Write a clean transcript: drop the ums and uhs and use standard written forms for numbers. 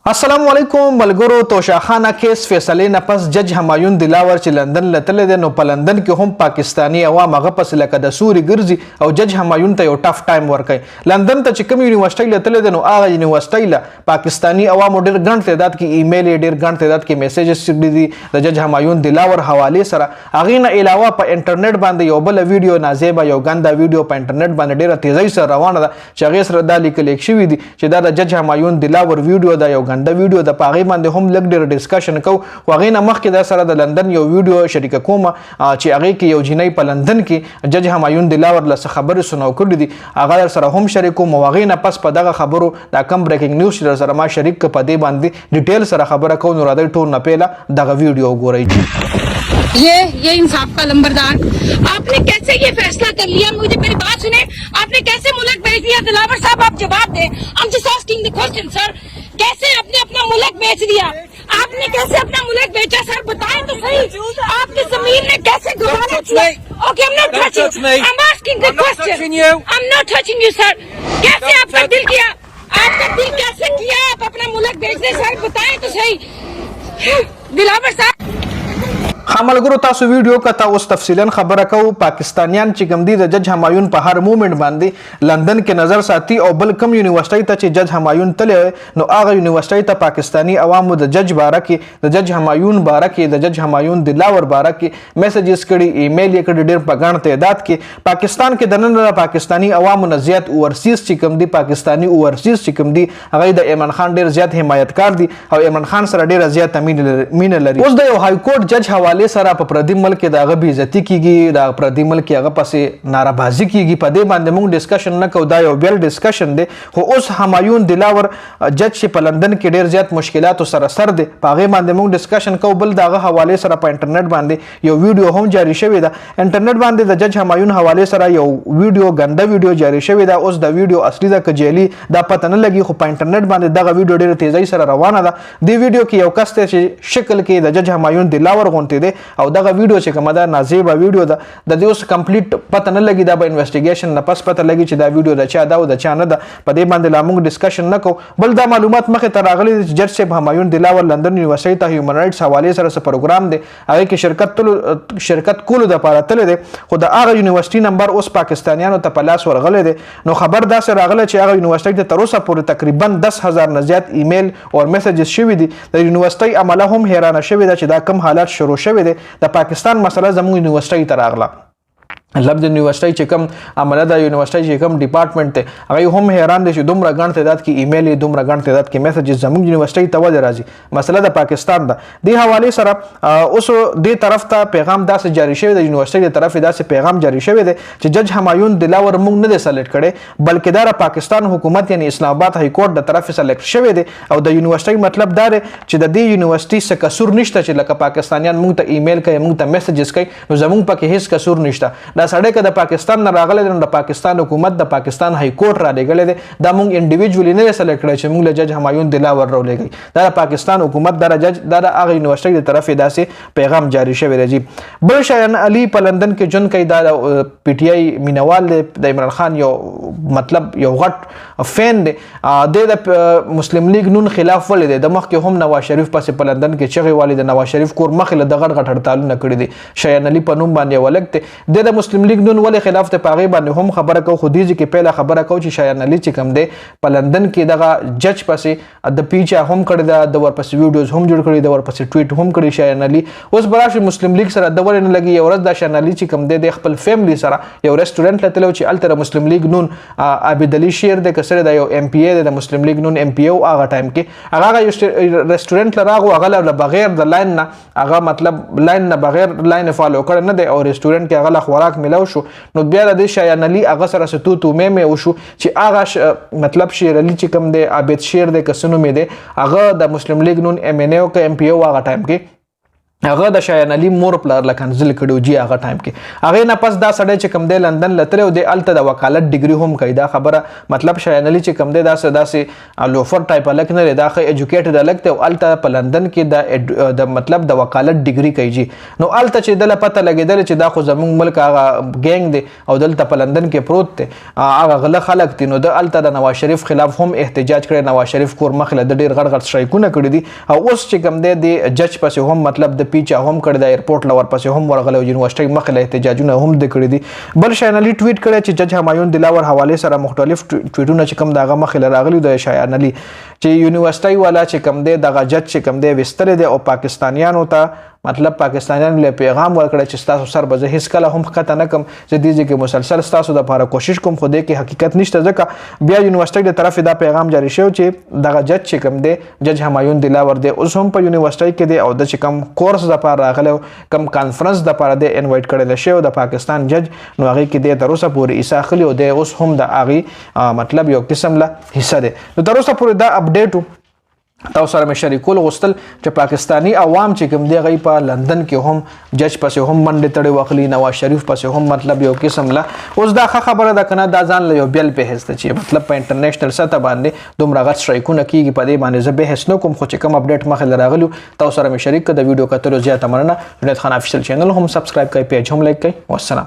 अस्सलामुअलैकुम मलगुरो तोशाखाना केस फैसले न पस जज हमायून दिलावर च लंदन लतले दे नो लंदन के हम पाकिस्तानी अवाम हग पस लका द सूरी गिरजी और जज हमायून त टफ टाइम वर्कई लंदन त चिकम यूनिवर्सिटी लतले दे नो आगा यूनिवर्सिटी ला पाकिस्तानी अवाम डेर गण तदाद की ईमेल डेर गण तदाद के मैसेजेस दी द जज हमायून दिलावर हवाले सरा अगी न अलावा प इंटरनेट बांधे यो बल वीडियो नाजेबा यो गंदा वीडियो प इंटरनेट बांधे डेर तेजी से रवाना दा चगेस रदा लिखल एक शिवी दी च दा जज हमायून दिलावर वीडियो दा यो द वीडियो द पागे बांधे हम लग डेर डिस्कशन को वागे न मख के दा सरा द लंदन यो वीडियो शरीक कोमा ची आगे के यो जिनई प लंदन की जज हमायून दिलावर ल खबर सुनाव कर दी आगा सरा हम शरीक को वागे न पस पदा खबरों दा कम ब्रेकिंग न्यूज सरा मा शरीक के पदे बांधे डिटेल सरा खबर को नुराद टोन न पेला दा वीडियो गोरई ये इंसाफ का लंबरदार आपने कैसे ये फैसला कर लिया? मुझे मेरी बात सुने, आपने कैसे मुल्क बेच दिया? दिलावर साहब आप जवाब दें। I'm just asking the question, sir. कैसे आपने अपना मुल्क बेच दिया? आपने कैसे अपना मुल्क बेचा सर? बताएं तो सही। आपकी जमीन में कैसे गुजारा किया? Okay, I'm not touching. I'm asking the question. I'm not touching you, sir. कैसे आपका दिल किया? आपका दिल कैसे किया? आप अपना मुल्क बेचने सर बताएं तो सही। दिलावर साहब हमल गुरु तासु वीडियो का उस तफसीलन खबर को पाकिस्तानियान चिकमदी द जज हमायून पर हर मूवमेंट बांधी लंदन के नजर साथी और बल कम यूनिवर्सिटी तक जज हमायून तले नो आगा यूनिवर्सिटी तक पाकिस्तानी अवाम द जज बारा की द जज हमायून बारा की द जज हमायून दिलावर बारा की मैसेजेस कड़ी ईमेल ये कड़ी डेर पगान तदाद के पाकिस्तान के दनन पाकिस्तानी अवाम नजियात ओवरसीज चिकमदी पाकिस्तानी ओवरसीज चिकमदी अगई द इमरान खान डेर ज्यादा हिमायतकार दी और इमरान खान सर डेर ज्यादा मीन लरी उस द हाई कोर्ट जज हवाले सर आप प्रदीप मल के दाग बेइज्जती कीगी दा प्रदीप मल के आगे पासे नाराबाजी कीगी पदे बांधे मुंग डिस्कशन न कौदा यो बेल डिस्कशन दे हो उस हमायून दिलावर जज से लंदन के डेर ज्यादा मुश्किलात सर सर दे पागे बांधे मुंग डिस्कशन को बल दाग हवाले सर आप इंटरनेट बांधे यो वीडियो हम जारी शवे दा इंटरनेट बांधे द जज हमायून हवाले सर यो वीडियो गंदा वीडियो जारी शवे दा उस द वीडियो असली दा कजेली दा पता न लगी हो इंटरनेट बांधे दा वीडियो डेर तेजी सर रवाना दा दी वीडियो की यो कस्ते शक्ल के द जज हमायून दिलावर गोनते दे और दगा वीडियो से कमदा नाजेबा वीडियो दा द उस कंप्लीट पता न लगी दा इन्वेस्टिगेशन न पस पता लगी दा वीडियो दा चा दा चा न दा पदे बांधे लामुंग डिस्कशन न को बल दा मालूमात मखे तरागली जज से हमायून दिलावर लंदन यूनिवर्सिटी ता ह्यूमन राइट्स हवाले सर से प्रोग्राम दे आगे की शिरकत कुल दा पारा तले दे खुदा आगा यूनिवर्सिटी नंबर उस पाकिस्तानियानो ता पलास वर गले दे नो खबर दा से रागले चे आगा यूनिवर्सिटी तरोसा पूरे तकरीबन 10,000 नजियात ईमेल और मैसेजेस शवी दी द यूनिवर्सिटी अमला हम हैरान शवी दा चे दा कम हालात शुरू शवी दे द पाकिस्तान मसला जम्मू यूनिवर्सिटी तरागला लब्ध यूनिवर्सिटी चिकम अमला द यूनिवर्सिटी चिकम डिपार्टमेंट थे अगर हम हैरान दे दुमरा गण तदाद की ईमेल दुमरा गण तदाद के मैसेजेस जम्मू यूनिवर्सिटी तवज राजी मसला द पाकिस्तान दा दे हवाले सर उस दे तरफ ता पैगाम दा से जारी शवे द यूनिवर्सिटी की तरफ दा से पैगाम जारी शवे दे कि जज हमायून दिलावर मुंग न दे सेलेक्ट करे बल्कि दारा पाकिस्तान हुकूमत यानी इस्लामाबाद हाई कोर्ट द तरफ सेलेक्ट शवे दे और द यूनिवर्सिटी मतलब दारे कि द यूनिवर्सिटी से कसूर निश्ता च लका पाकिस्तानियान मुंग ता ईमेल का मुंग ता मैसेजेस का जमुंग पके हिस कसूर निश्ता दा सड़े का द पाकिस्तान न रागले द पाकिस्तान हुकूमत द पाकिस्तान हाई कोर्ट रा लेगले दे द मुंग इंडिविजुअली ने सेलेक्ट करे छ मुंग जज हमायून दिलावर रो ले गई दा पाकिस्तान हुकूमत दा जज दा आगे यूनिवर्सिटी की तरफ दा से पैगाम जारी शवे रजी बल शायन अली लंदन के जन कई दा पीटीआई मिनवाल द इमरान खान यो मतलब यो गट फैन दे द मुस्लिम लीग नून खिलाफ वले दे दमख के हम नवाज शरीफ पास लंदन के चगे वाले द नवाज शरीफ कोर मखल द गट हड़ताल न कड़ी दे शायन अली पनुम बांधे वलगते दे द मुस्लिम लीग नून वाले खिलाफ ते पागे बांधे हम खबर को खुदीजी के पहला खबर को ची शायन अली चिकम दे लंदन के दगा जज पासे द पीछा हम कड़ी दा दवर पास वीडियोस हम जुड़ कड़ी दवर पास ट्वीट हम कड़ी शायन अली उस बराश मुस्लिम लीग सर दवर न लगी और द शायन अली चिकम दे खपल फैमिली सर यो रेस्टोरेंट लतलो ची अल्तर मुस्लिम लीग नून आबिद अली शेर दे कसरे दा यो एमपीए दे मुस्लिम लीग नून एमपीओ आगा टाइम के आगा रेस्टोरेंट लरागो अगला बगैर द लाइन ना आगा मतलब लाइन ना बगैर लाइन फॉलो कर न दे और रेस्टोरेंट के अगला खुराक मिलाओ शो नो बिया द शायन अली आगा सर से तू में उशु ची आगा मतलब शेर अली चिकम दे आबिद शेर दे कसनु में दे आगा द मुस्लिम लीग नून एमएनए का एमपीओ आगा टाइम के هغه د شایان علي مور پلار لکنزل کړو جی هغه ټایم کې هغه نه پس دا سړی چې کم دی لندن لتره او د الته د وکالت ډیګري هم کوي دا خبره مطلب شایان علي چې کم دی داسې لوفر ټایپ الک نه دا خه ایجوکیټډ الک ته او الته په لندن کې د مطلب د وکالت ډیګري کوي جی نو الته چې دله پته لګیدل چې دا خو زمونږ ملک هغه ګینګ دی او دلته په لندن کې پروت دی هغه غله خلک دي نو د الته د نواز شریف خلاف هم احتجاج کړي نواز شریف کور مخله د ډیر غړ شریکونه کړي دي او اوس چې کم دی د جج پسې هم مطلب د پیچا هم کړی د ایرپورټ لور پسې هم ورغله یونیورسيټي مخله احتجاجونه هم د کړی دي بل شایان علي ټویټ کړی چې جج همایون دلاور حواله سره مختلف ټویټونه چې کم داغه مخله راغلي د شایان علي چې یونیورسيټي والا چې کم دی دغه جج چې کم دی وستر دی او پاکستانیانو ته مطلب پاکستانیانو له پیغام ورکړی چې تاسو سر به هیڅ کله هم خطا نه کوم چې دیږي کې مسلسل تاسو د لپاره کوشش کوم خو دې کې حقیقت نشته ځکه بیا یونیورسيټي د طرف دا پیغام جاری شو چې دغه جج چې کم دی جج همایون دلاور دی اوس هم په یونیورسيټي کې دی او د چې کم کورس د لپاره راغلی کم کانفرنس د لپاره دی انوایټ کړل شو د پاکستان جج نو هغه کې دی تر اوسه پورې عیسی خلی او دی اوس هم د هغه مطلب یو قسم له حصہ دی نو تر اوسه پورې دا اپډیټ تاسو سره مې شریکول غوښتل چې پاکستانی عوام چې کوم دی غي په لندن کې هم جج پسې هم منډه تړي واخلي نواز شریف پسې هم مطلب یو قسم لا اوس دا خبره ده کنه دا ځان له یو بیل په هسته چې مطلب په انټرنیشنل سطح باندې دومره غټ شریکونه کیږي په دې باندې زه به هیڅ نه کوم خو چې کوم اپډیټ مخه لراغلو تاسو سره مې شریک کړه د ویډیو کتلو زیاته مننه جنید خان افیشل چینل هم سبسکرایب کړئ پیج هم لایک کړئ والسلام